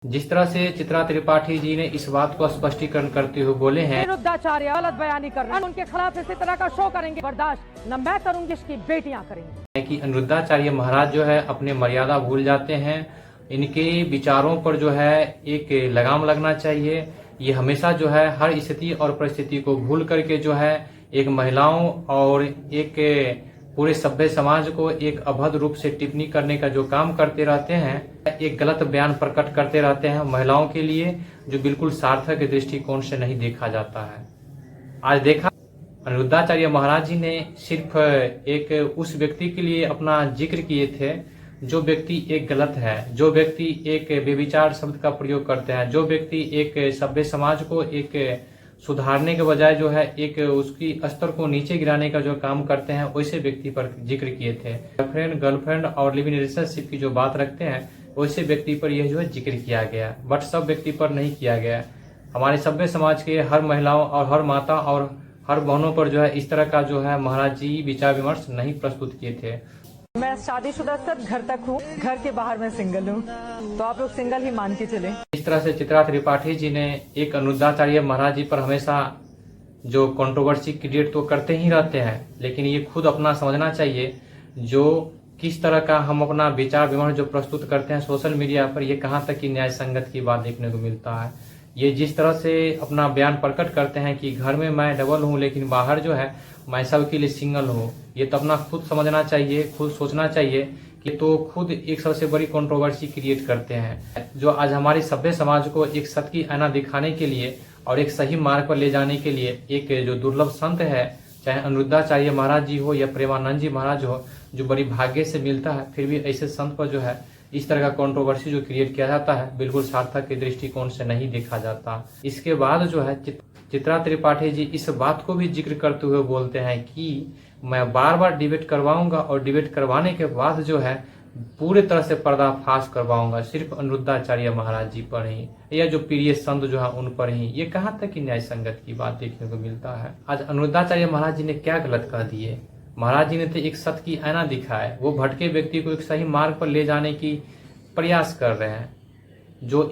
जिस तरह से चित्रा त्रिपाठी जी ने इस बात को स्पष्टीकरण करते हुए बोले हैं, अनिरुद्धाचार्य गलत बयानी कर रहे हैं, उनके खिलाफ इसी तरह का शो करेंगे, बर्दाश्त न मैं करूंगी, इसकी बेटियां करेंगी। कि अनिरुद्धाचार्य महाराज जो है अपने मर्यादा भूल जाते हैं। इनके विचारों पर जो है एक लगाम लगना चाहिए। ये हमेशा जो है हर स्थिति और परिस्थिति को भूल करके जो है एक महिलाओं और एक पूरे सभ्य समाज को एक अभद्र रूप से टिप्पणी करने का जो काम करते रहते हैं, एक गलत बयान प्रकट करते रहते हैं महिलाओं के लिए, जो बिल्कुल सार्थक दृष्टिकोण से नहीं देखा जाता है। आज देखा अनिरुद्धाचार्य महाराज जी ने सिर्फ एक उस व्यक्ति के लिए अपना जिक्र किए थे जो व्यक्ति एक गलत है, जो व्यक्ति एक व्यभिचार शब्द का प्रयोग करते हैं, जो व्यक्ति एक सभ्य समाज को एक सुधारने के बजाय जो है एक उसकी स्तर को नीचे गिराने का जो काम करते हैं, वैसे व्यक्ति पर जिक्र किए थे। बॉयफ्रेंड गर्लफ्रेंड और लिव इन रिलेशनशिप की जो बात रखते हैं, वैसे व्यक्ति पर यह जो है जिक्र किया गया, बट सब व्यक्ति पर नहीं किया गया। हमारे सभ्य समाज के हर महिलाओं और हर माता और हर बहनों पर जो है इस तरह का जो है महाराज जी विचार विमर्श नहीं प्रस्तुत किए थे। मैं शादीशुदा सर घर तक हूँ, घर के बाहर मैं सिंगल हूँ, तो आप लोग सिंगल ही मान के चले। इस तरह से चित्रा त्रिपाठी जी ने एक अनिरुद्धाचार्य महाराज जी पर हमेशा जो कंट्रोवर्सी क्रिएट तो करते ही रहते हैं, लेकिन ये खुद अपना समझना चाहिए जो किस तरह का हम अपना विचार विमर्श जो प्रस्तुत करते हैं सोशल मीडिया पर, ये कहाँ तक की न्याय संगत की बात देखने को मिलता है। ये जिस तरह से अपना बयान प्रकट करते हैं कि घर में मैं डबल हूँ लेकिन बाहर जो है मैं सब के लिए सिंगल हूँ, ये तो अपना खुद समझना चाहिए, खुद सोचना चाहिए कि तो खुद एक सबसे बड़ी कंट्रोवर्सी क्रिएट करते हैं, जो आज हमारे सभ्य समाज को एक सत्य की आईना दिखाने के लिए और एक सही मार्ग पर ले जाने के लिए एक जो दुर्लभ संत है, चाहे अनिरुद्धाचार्य महाराज जी हो या प्रेमानंद जी महाराज हो, जो बड़ी भाग्य से मिलता है, फिर भी ऐसे संत पर जो है इस तरह का कंट्रोवर्सी जो क्रिएट किया जाता है, बिल्कुल सार्थक के दृष्टिकोण से नहीं देखा जाता। इसके बाद जो है चित्रा त्रिपाठी जी इस बात को भी जिक्र करते हुए बोलते हैं कि मैं बार बार डिबेट करवाऊंगा और डिबेट करवाने के बाद जो है पूरे तरह से पर्दाफाश करवाऊंगा सिर्फ अनिरुद्धाचार्य महाराज जी पर ही या जो प्रिय संत जो है उन पर ही। ये कहाँ तक की न्याय संगत की बात देखने को मिलता है। आज अनिरुद्धाचार्य महाराज जी ने क्या गलत कह दिए? महाराज जी ने तो एक सत्य की आईना दिखाए, वो भटके व्यक्ति को एक सही मार्ग पर ले जाने की प्रयास कर रहे हैं। जो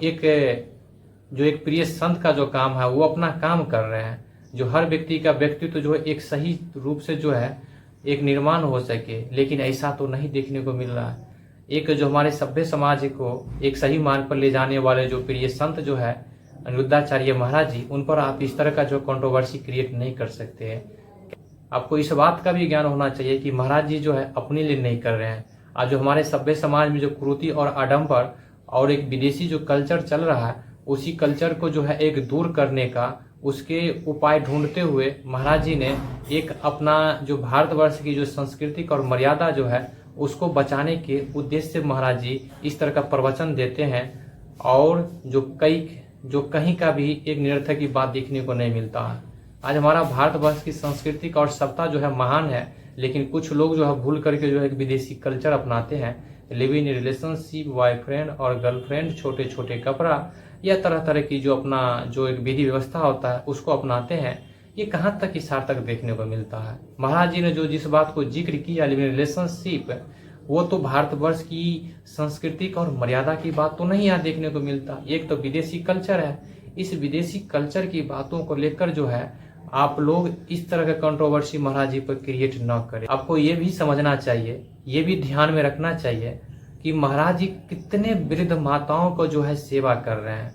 एक प्रिय संत का जो काम है वो अपना काम कर रहे हैं, जो हर व्यक्ति का व्यक्तित्व जो है एक सही रूप से जो है एक निर्माण हो सके, लेकिन ऐसा तो नहीं देखने को मिल रहा है। एक जो हमारे सभ्य समाज को एक सही मार्ग पर ले जाने वाले जो प्रिय संत जो है अनिरुद्धाचार्य महाराज जी, उन पर आप इस तरह का जो कंट्रोवर्सी क्रिएट नहीं कर सकते हैं। आपको इस बात का भी ज्ञान होना चाहिए कि महाराज जी जो है अपने लिए नहीं कर रहे हैं। आज जो हमारे सभ्य समाज में जो कुरीति और आडंबर और एक विदेशी जो कल्चर चल रहा है, उसी कल्चर को जो है एक दूर करने का उसके उपाय ढूंढते हुए महाराज जी ने एक अपना जो भारतवर्ष की जो सांस्कृतिक और मर्यादा जो है उसको बचाने के उद्देश्य से महाराज जी इस तरह का प्रवचन देते हैं, और जो कहीं का भी एक निरर्थक की बात देखने को नहीं मिलता है। आज हमारा भारतवर्ष की सांस्कृतिक और सभ्यता जो है महान है, लेकिन कुछ लोग जो है भूल करके जो है एक विदेशी कल्चर अपनाते हैं, लिव इन रिलेशनशिप, बॉयफ्रेंड और गर्लफ्रेंड, छोटे छोटे कपड़ा या तरह तरह की जो अपना जो एक विधि व्यवस्था होता है उसको अपनाते हैं। ये कहाँ तक की सार्थक देखने को मिलता है। महाराज जी ने जो जिस बात को जिक्र किया लिव इन रिलेशनशिप, वो तो भारतवर्ष की सांस्कृतिक और मर्यादा की बात तो नहीं यहाँ देखने को मिलता। एक तो विदेशी कल्चर है, इस विदेशी कल्चर की बातों को लेकर जो है आप लोग इस तरह का कंट्रोवर्सी महाराज जी पर क्रिएट न करें। आपको ये भी समझना चाहिए, ये भी ध्यान में रखना चाहिए कि महाराज जी कितने वृद्ध माताओं को जो है सेवा कर रहे हैं,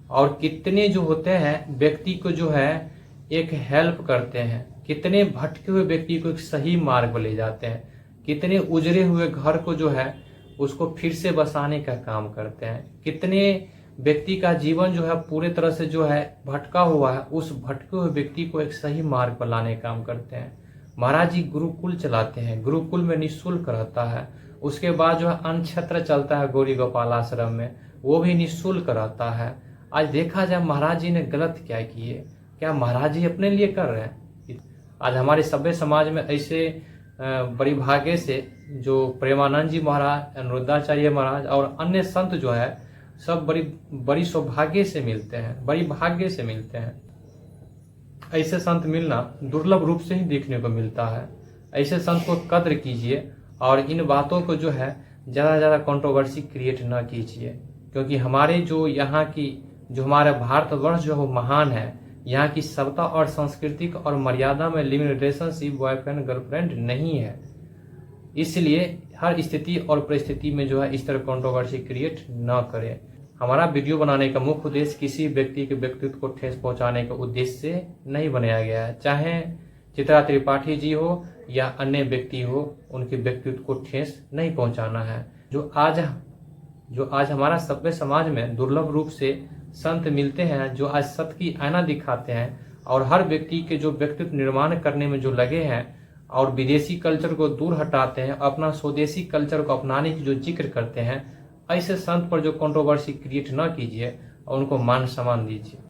और कितने जो होते हैं व्यक्ति को जो है एक हेल्प करते हैं, कितने भटके हुए व्यक्ति को एक सही मार्ग पर ले जाते हैं, कितने उजड़े हुए घर को जो है उसको फिर से बसाने का काम करते हैं, कितने व्यक्ति का जीवन जो है पूरे तरह से जो है भटका हुआ है, उस भटके हुए व्यक्ति को एक सही मार्ग पर लाने का काम करते हैं। महाराज जी गुरुकुल चलाते हैं, गुरुकुल में निःशुल्क रहता है, उसके बाद जो है अनक्षत्र चलता है गौरी गोपाल आश्रम में, वो भी निःशुल्क रहता है। आज देखा जाए महाराज जी ने गलत क्या किए, क्या महाराज जी अपने लिए कर रहे हैं? आज हमारे सभ्य समाज में ऐसे बड़ी भाग्य से जो प्रेमानंद जी महाराज, अनिरुद्धाचार्य महाराज और अन्य संत जो है सब बड़ी सौभाग्य से मिलते हैं, बड़ी भाग्य से मिलते हैं। ऐसे संत मिलना दुर्लभ रूप से ही देखने को मिलता है। ऐसे संत को कद्र कीजिए और इन बातों को जो है ज़्यादा कंट्रोवर्सी क्रिएट न कीजिए। क्योंकि हमारे जो यहाँ की जो हमारा भारतवर्ष जो महान है, यहाँ की सभ्यता और सांस्कृतिक और मर्यादा में लिविंग रिलेशनशिप बॉयफ्रेंड गर्लफ्रेंड नहीं है। इसलिए हर स्थिति और परिस्थिति में जो है इस तरह कंट्रोवर्सी क्रिएट न करें। हमारा वीडियो बनाने का मुख्य उद्देश्य किसी व्यक्ति के व्यक्तित्व को ठेस पहुंचाने के उद्देश्य से नहीं बनाया गया है। चाहे चित्रा त्रिपाठी जी हो या अन्य व्यक्ति हो, उनके व्यक्तित्व को ठेस नहीं पहुंचाना है। जो आज हमारा सभ्य समाज में दुर्लभ रूप से संत मिलते हैं, जो आज सत्य की आईना दिखाते हैं और हर व्यक्ति के जो व्यक्तित्व निर्माण करने में जो लगे हैं और विदेशी कल्चर को दूर हटाते हैं, अपना स्वदेशी कल्चर को अपनाने की जो जिक्र करते हैं, ऐसे संत पर जो कंट्रोवर्सी क्रिएट न कीजिए और उनको मान सम्मान दीजिए।